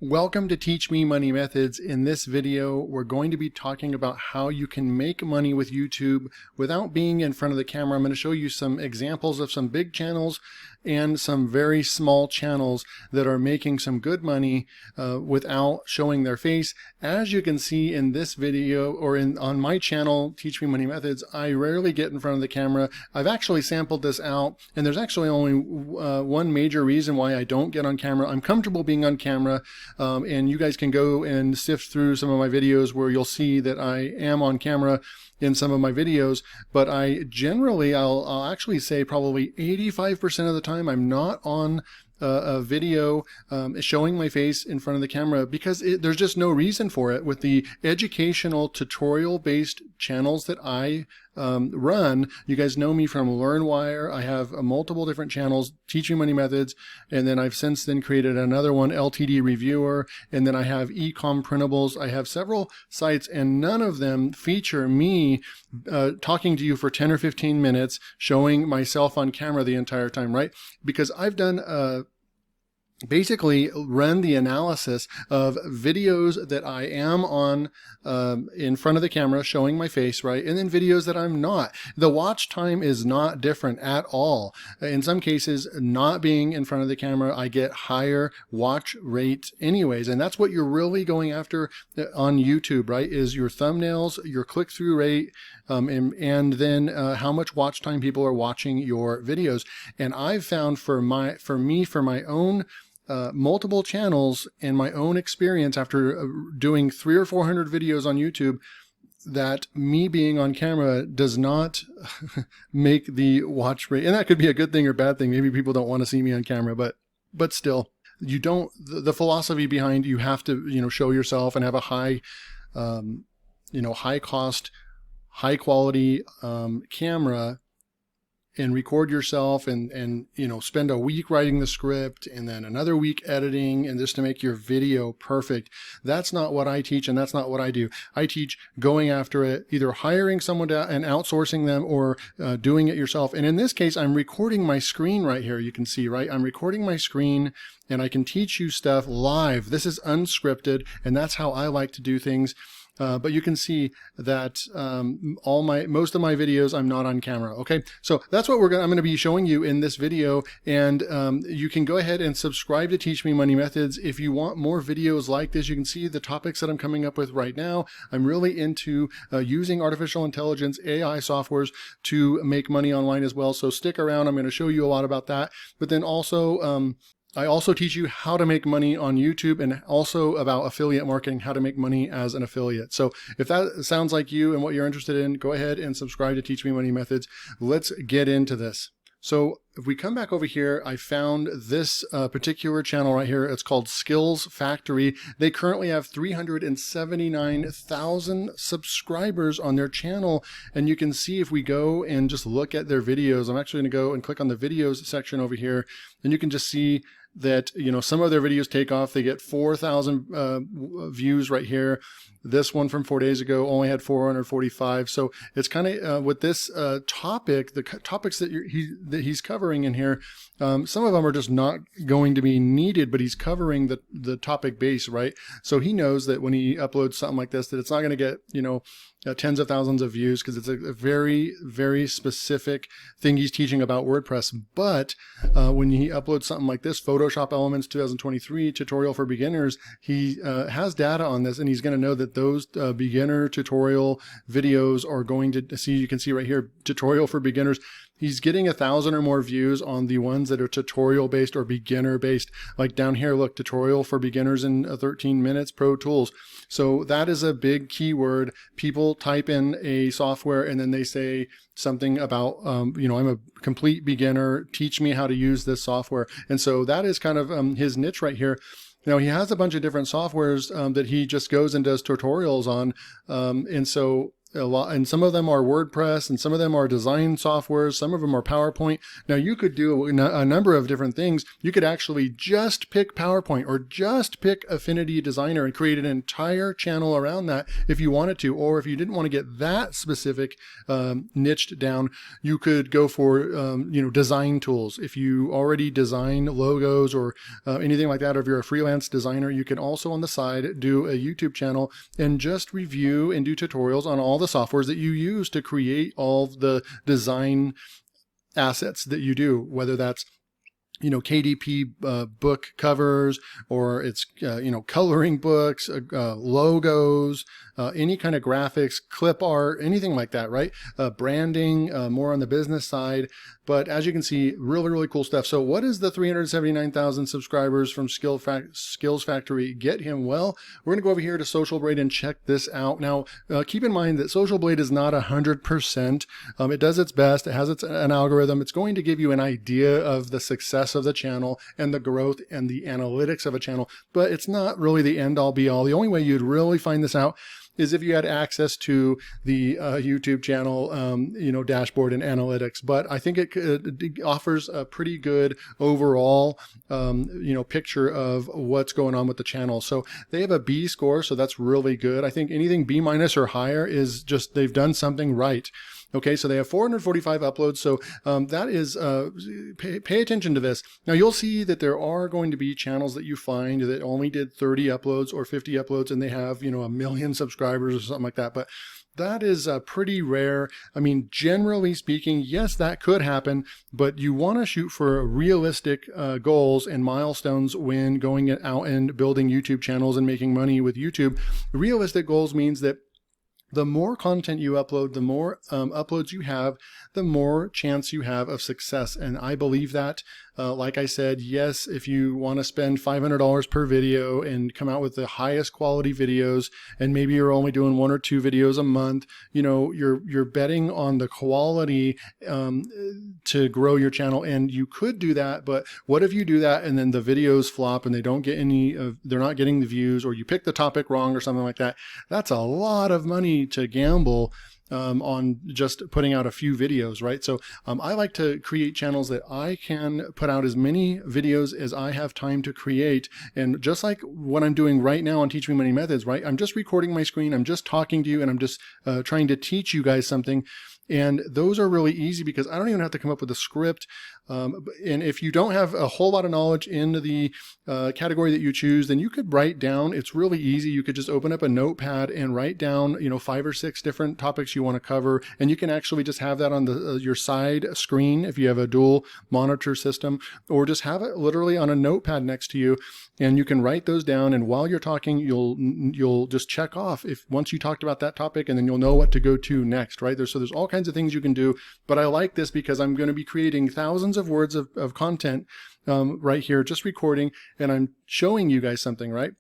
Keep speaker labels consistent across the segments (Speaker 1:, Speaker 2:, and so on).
Speaker 1: Welcome to Teach Me Money Methods. In this video, we're going to be talking about how you can make money with YouTube without being in front of the camera. I'm going to show you some examples of some big channels and some very small channels that are making some good money without showing their face. As you can see in this video or on my channel, Teach Me Money Methods, I rarely get in front of the camera. I've actually sampled this out, and there's actually only one major reason why I don't get on camera. I'm comfortable being on camera. And you guys can go and sift through some of my videos where you'll see that I am on camera in some of my videos, but I'll actually say probably 85% of the time I'm not on a video showing my face in front of the camera because there's just no reason for it. With the educational tutorial based channels that I run, you guys know me from LearnWire. I have multiple different channels, Teach Me Money Methods, and then I've since then created another one, LTD Reviewer, and then I have Ecom Printables. I have several sites, and none of them feature me talking to you for 10 or 15 minutes, showing myself on camera the entire time, right? Because I've done basically run the analysis of videos that I am on in front of the camera showing my face, right? And then videos that I'm not. The watch time is not different at all. In some cases, not being in front of the camera, I get higher watch rates anyways. And that's what you're really going after on YouTube, right? Is your thumbnails, your click-through rate, and then how much watch time people are watching your videos. And I've found for my own multiple channels and my own experience after doing 300 or 400 videos on YouTube, that me being on camera does not make the watch rate. And that could be a good thing or bad thing. Maybe people don't want to see me on camera, but still, you don't, the philosophy behind you have to, show yourself and have a high, high cost, high quality camera, and record yourself and spend a week writing the script and then another week editing and just to make your video perfect. That's not what I teach, and that's not what I do. I teach going after it, either hiring someone and outsourcing them or doing it yourself. And in this case, I'm recording my screen right here. You can see, right? I'm recording my screen and I can teach you stuff live. This is unscripted, and that's how I like to do things. But you can see that most of my videos, I'm not on camera. Okay, so that's what I'm going to be showing you in this video, and you can go ahead and subscribe to Teach Me Money Methods if you want more videos like this. You can see the topics that I'm coming up with right now. I'm really into using artificial intelligence, AI softwares to make money online as well. So stick around. I'm going to show you a lot about that. But then also, I also teach you how to make money on YouTube and also about affiliate marketing, how to make money as an affiliate. So if that sounds like you and what you're interested in, go ahead and subscribe to Teach Me Money Methods. Let's get into this. So if we come back over here, I found this particular channel right here. It's called Skills Factory. They currently have 379,000 subscribers on their channel. And you can see if we go and just look at their videos, I'm actually going to go and click on the videos section over here, and you can just see that, some of their videos take off. They get 4,000 views right here. This one from 4 days ago only had 445. So it's kind of with this topic, the topics that he's covering in here, some of them are just not going to be needed, but he's covering the topic base, right? So he knows that when he uploads something like this, that it's not going to get, tens of thousands of views because it's a very, very specific thing he's teaching about WordPress. But when he uploads something like this, Photoshop Elements 2023 tutorial for beginners, he has data on this, and he's going to know that those beginner tutorial videos are going to see, you can see right here, tutorial for beginners. He's getting 1,000 or more views on the ones that are tutorial based or beginner based. Like down here, look, tutorial for beginners in 13 minutes, pro tools. So that is a big keyword. People type in a software and then they say something about, I'm a complete beginner, teach me how to use this software. And so that is kind of his niche right here. Now, he has a bunch of different softwares that he just goes and does tutorials on. And so a lot, and some of them are WordPress, and some of them are design software, some of them are PowerPoint. Now you could do a number of different things. You could actually just pick PowerPoint or just pick Affinity Designer and create an entire channel around that if you wanted to, or if you didn't want to get that specific niched down, you could go for design tools. If you already design logos or anything like that, or if you're a freelance designer, you can also on the side do a YouTube channel and just review and do tutorials on all the softwares that you use to create all of the design assets that you do, whether that's KDP book covers, or it's coloring books, logos, any kind of graphics, clip art, anything like that, right? Branding, more on the business side. But as you can see, really, really cool stuff. So what does the 379,000 subscribers from Skills Factory get him? Well, we're going to go over here to Socialblade and check this out. Now, keep in mind that Socialblade is not 100%. It does its best. It has an algorithm. It's going to give you an idea of the success of the channel and the growth and the analytics of a channel, but it's not really the end all be all. The only way you'd really find this out is if you had access to the YouTube channel, dashboard and analytics. But I think it offers a pretty good overall, picture of what's going on with the channel. So they have a B score, so that's really good. I think anything B- or higher is just, they've done something right. Okay, so they have 445 uploads. So that is, pay attention to this. Now you'll see that there are going to be channels that you find that only did 30 uploads or 50 uploads and they have, 1 million subscribers or something like that. But that is pretty rare. I mean, generally speaking, yes, that could happen, but you want to shoot for realistic goals and milestones when going out and building YouTube channels and making money with YouTube. Realistic goals means that the more content you upload, the more uploads you have, the more chance you have of success. And I believe that, like I said, yes, if you want to spend $500 per video and come out with the highest quality videos, and maybe you're only doing 1 or 2 videos a month, you're betting on the quality to grow your channel. And you could do that, but what if you do that and then the videos flop and they don't get they're not getting the views, or you pick the topic wrong or something like that? That's a lot of money to gamble on just putting out a few videos, right? So I like to create channels that I can put out as many videos as I have time to create. And just like what I'm doing right now on Teach Me Money Methods, right? I'm just recording my screen, I'm just talking to you, and I'm just trying to teach you guys something. And those are really easy because I don't even have to come up with a script. And if you don't have a whole lot of knowledge in the category that you choose, then you could write down. It's really easy. You could just open up a notepad and write down, 5 or 6 different topics you want to cover. And you can actually just have that on your side screen if you have a dual monitor system, or just have it literally on a notepad next to you. And you can write those down. And while you're talking, you'll just check off once you talked about that topic, and then you'll know what to go to next, right? So there's all kinds of things you can do. But I like this because I'm going to be creating thousands of words of content right here, just recording, and I'm showing you guys something, right?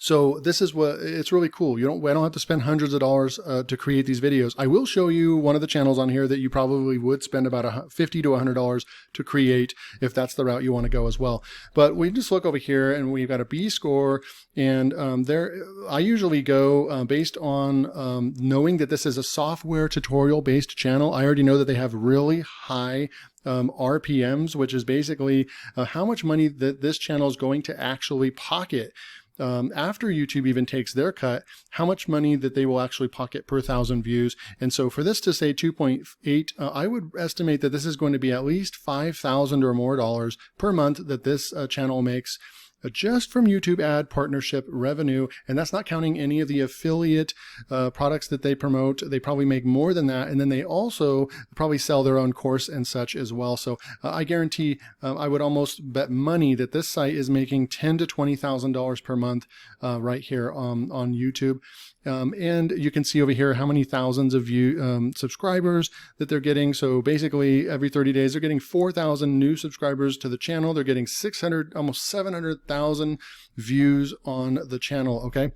Speaker 1: So this is it's really cool. I don't have to spend hundreds of dollars to create these videos. I will show you one of the channels on here that you probably would spend about $50 to $100 to create if that's the route you want to go as well. But we just look over here and we've got a B score, and I usually go based on knowing that this is a software tutorial based channel. I already know that they have really high RPMs, which is basically how much money that this channel is going to actually pocket. After YouTube even takes their cut, how much money that they will actually pocket per 1,000 views. And so for this to say 2.8, I would estimate that this is going to be at least $5,000 or more dollars per month that this channel makes just from YouTube ad partnership revenue. And that's not counting any of the affiliate products that they promote. They probably make more than that. And then they also probably sell their own course and such as well. So I guarantee I would almost bet money that this site is making $10,000 to $20,000 per month right here on YouTube. And you can see over here how many thousands of subscribers that they're getting. So basically every 30 days, they're getting 4,000 new subscribers to the channel. They're getting 600, almost 700,000 views on the channel. Okay.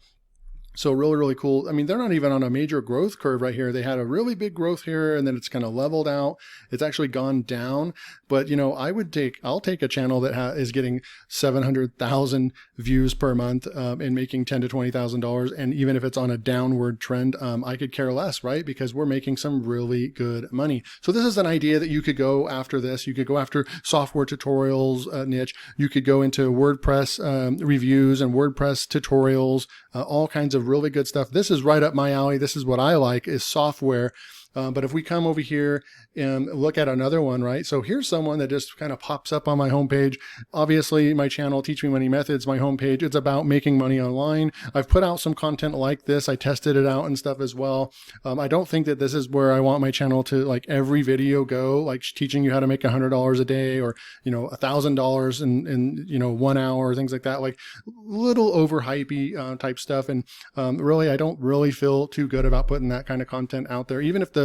Speaker 1: So really, really cool. I mean, they're not even on a major growth curve right here. They had a really big growth here and then it's kind of leveled out. It's actually gone down. But, you know, I'll take a channel that is getting 700,000 views per month and making $10,000 to $20,000. And even if it's on a downward trend, I could care less, right? Because we're making some really good money. So this is an idea that you could go after this. You could go after software tutorials niche. You could go into WordPress reviews and WordPress tutorials, all kinds of really good stuff. This is right up my alley. This is what I like, is software. But if we come over here and look at another one, right? So here's someone that just kind of pops up on my homepage. Obviously, my channel, Teach Me Money Methods, my homepage, it's about making money online. I've put out some content like this. I tested it out and stuff as well. I don't think that this is where I want my channel to, like, every video go, like teaching you how to make $100 a day or, you know, $1,000 in, you know, 1 hour, things like that, like little overhypey type stuff. And really, I don't really feel too good about putting that kind of content out there, even if the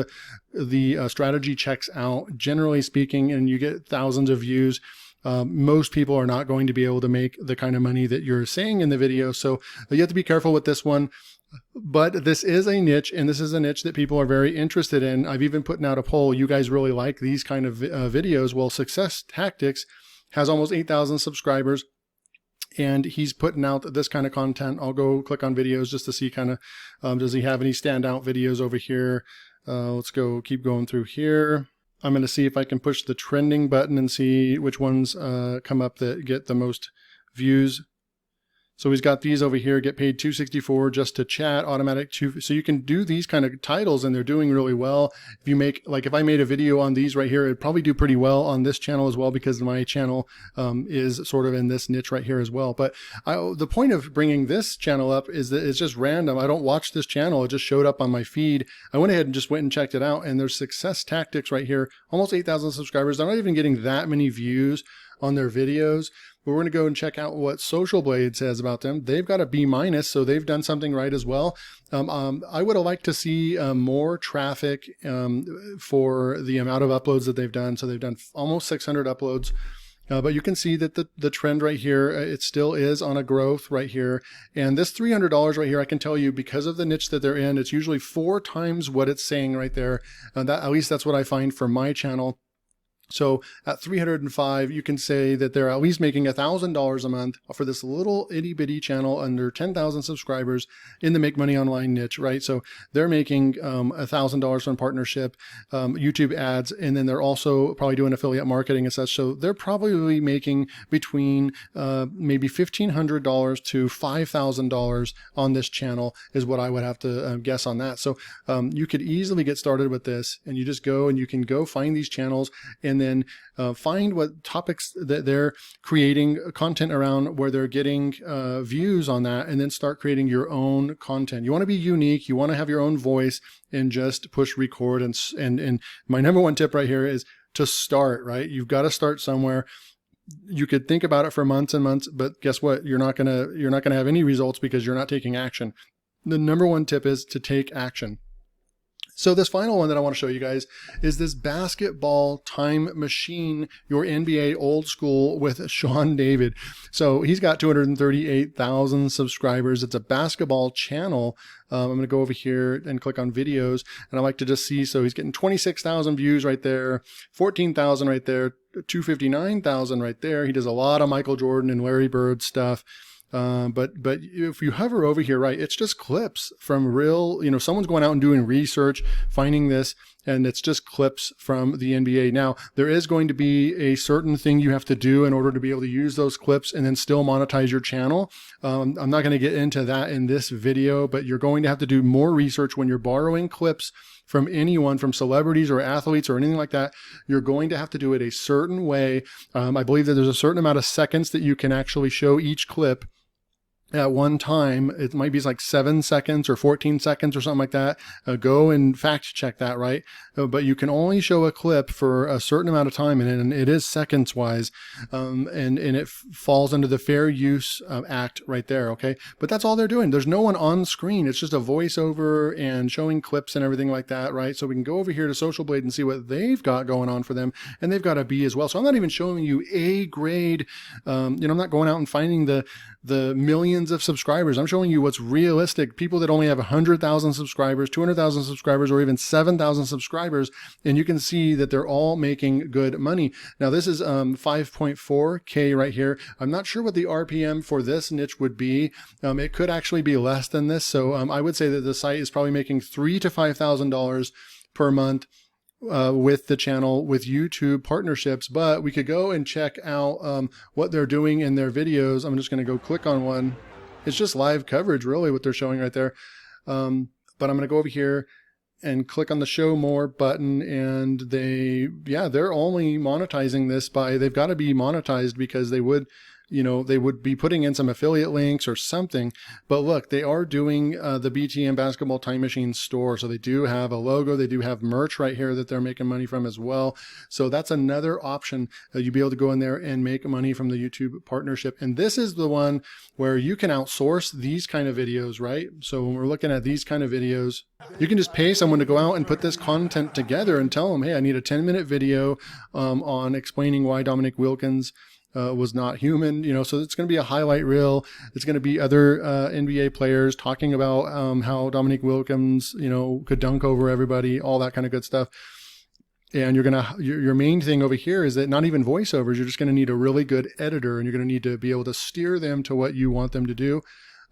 Speaker 1: strategy checks out, generally speaking, and you get thousands of views. Most people are not going to be able to make the kind of money that you're saying in the video. So you have to be careful with this one. But this is a niche, and this is a niche that people are very interested in. I've even put out a poll. You guys really like these kind of videos. Well, Success Tactics has almost 8,000 subscribers. And he's putting out this kind of content. I'll go click on videos just to see kind of, does he have any standout videos over here? Let's keep going through here. I'm going to see if I can push the trending button and see which ones come up that get the most views. So he's got these over here, get paid $2.64 just to chat, automatic. So you can do these kind of titles and they're doing really well. If you make, like if I made a video on these right here, it'd probably do pretty well on this channel as well, because my channel is sort of in this niche right here as well. But the point of bringing this channel up is that it's just random. I don't watch this channel. It just showed up on my feed. I went ahead and just went and checked it out, and there's Success Tactics right here, almost 8,000 subscribers. They're not even getting that many views on their videos. But we're going to go and check out what Socialblade says about them. They've got a B-, so they've done something right as well. I would have liked to see more traffic for the amount of uploads that they've done. So they've done almost 600 uploads. But you can see that the trend right here, it still is on a growth right here. And this $300 right here, I can tell you, because of the niche that they're in, it's usually 4 times what it's saying right there. At least that's what I find for my channel. So at 305, you can say that they're at least making $1,000 a month for this little itty bitty channel under 10,000 subscribers in the Make Money Online niche, right? So they're making $1,000 from partnership, YouTube ads, and then they're also probably doing affiliate marketing and such. So they're probably making between maybe $1,500 to $5,000 on this channel is what I would have to guess on that. So you could easily get started with this, and you just go and you can go find these channels and then find what topics that they're creating content around, where they're getting views on that, and then start creating your own content. You want to be unique. You want to have your own voice, and just push record. And my number one tip right here is to start, right? You've got to start somewhere. You could think about it for months and months, but guess what? You're not gonna have any results because you're not taking action. The number one tip is to take action. So this final one that I want to show you guys is this basketball time machine, your NBA old school with Sean David. So he's got 238,000 subscribers. It's a basketball channel. I'm going to go over here and click on videos, and I like to just see. So he's getting 26,000 views right there, 14,000 right there, 259,000 right there. He does a lot of Michael Jordan and Larry Bird stuff. But if you hover over here, right, it's just clips from real, someone's going out and doing research, finding this, and it's just clips from the NBA. Now, there is going to be a certain thing you have to do in order to be able to use those clips and then still monetize your channel. I'm not going to get into that in this video, but you're going to have to do more research when you're borrowing clips from anyone, from celebrities or athletes or anything like that. You're going to have to do it a certain way. I believe that there's a certain amount of seconds that you can actually show each clip at one time. It might be like 7 seconds or 14 seconds or something like that. Go and fact check that, right? But you can only show a clip for a certain amount of time, and it is seconds wise. And it falls under the Fair Use Act right there. Okay. But that's all they're doing. There's no one on screen. It's just a voiceover and showing clips and everything like that. Right. So we can go over here to Socialblade and see what they've got going on for them. And they've got a B as well. So I'm not even showing you A grade. I'm not going out and finding the millions millions of subscribers. I'm showing you what's realistic. People that only have 100,000 subscribers, 200,000 subscribers, or even 7,000 subscribers, and you can see that they're all making good money. Now this is 5.4K right here. I'm not sure what the RPM for this niche would be. It could actually be less than this. So I would say that the site is probably making $3,000 to $5,000 per month with the channel, with YouTube partnerships. But we could go and check out what they're doing in their videos. I'm just going to go click on one. It's just live coverage, really, what they're showing right there. But I'm going to go over here and click on the show more button, and they're only monetizing this by, they've got to be monetized because they would, they would be putting in some affiliate links or something. But look, they are doing the BTM Basketball Time Machine store. So they do have a logo. They do have merch right here that they're making money from as well. So that's another option. You'll be able to go in there and make money from the YouTube partnership. And this is the one where you can outsource these kind of videos, right? So when we're looking at these kind of videos, you can just pay someone to go out and put this content together and tell them, hey, I need a 10-minute video on explaining why Dominique Wilkins was not human, so it's going to be a highlight reel. It's going to be other NBA players talking about how Dominique Wilkins, could dunk over everybody, all that kind of good stuff. And your main thing over here is that not even voiceovers, you're just going to need a really good editor, and you're going to need to be able to steer them to what you want them to do.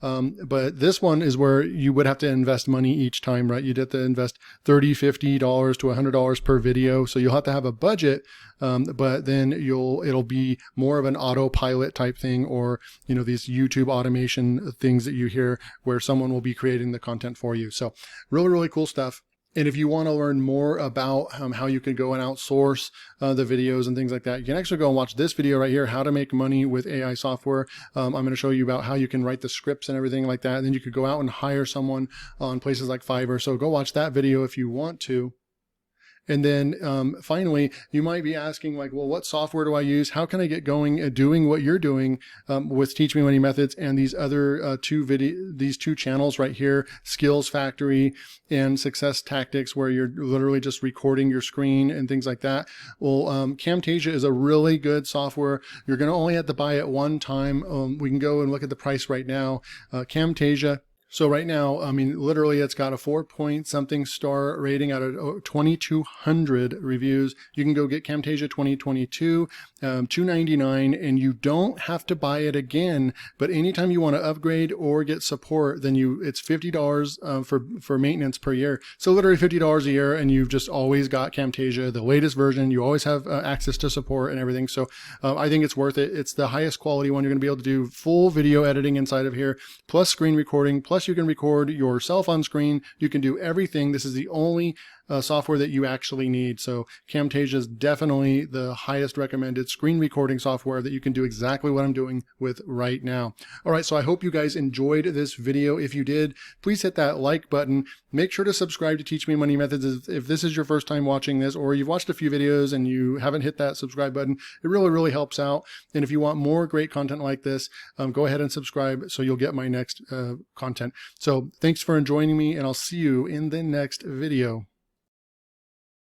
Speaker 1: But this one is where you would have to invest money each time, right? You'd have to invest $30, $50 to $100 per video. So you'll have to have a budget, but then it'll be more of an autopilot type thing, or, these YouTube automation things that you hear where someone will be creating the content for you. So really, really cool stuff. And if you want to learn more about how you can go and outsource the videos and things like that, you can actually go and watch this video right here, how to make money with AI software. I'm going to show you about how you can write the scripts and everything like that. And then you could go out and hire someone on places like Fiverr. So go watch that video if you want to. And then finally, you might be asking, like, well, what software do I use? How can I get going at doing what you're doing with Teach Me Money Methods and these other these two channels right here, Skills Factory and Success Tactics, where you're literally just recording your screen and things like that? Well, Camtasia is a really good software. You're going to only have to buy it one time. We can go and look at the price right now. Camtasia. So right now, literally it's got a 4-point-something star rating out of 2,200 reviews. You can go get Camtasia 2022, $299, and you don't have to buy it again. But anytime you want to upgrade or get support, then it's $50 for maintenance per year. So literally $50 a year, and you've just always got Camtasia, the latest version. You always have access to support and everything. So I think it's worth it. It's the highest quality one. You're going to be able to do full video editing inside of here, plus screen recording, plus you can record yourself on screen. You can do everything. This is the only software that you actually need. So Camtasia is definitely the highest recommended screen recording software that you can do exactly what I'm doing with right now. All right, so I hope you guys enjoyed this video. If you did, please hit that like button. Make sure to subscribe to Teach Me Money Methods if this is your first time watching this, or you've watched a few videos and you haven't hit that subscribe button. It really, really helps out. And if you want more great content like this, go ahead and subscribe so you'll get my next content. So thanks for joining me, and I'll see you in the next video.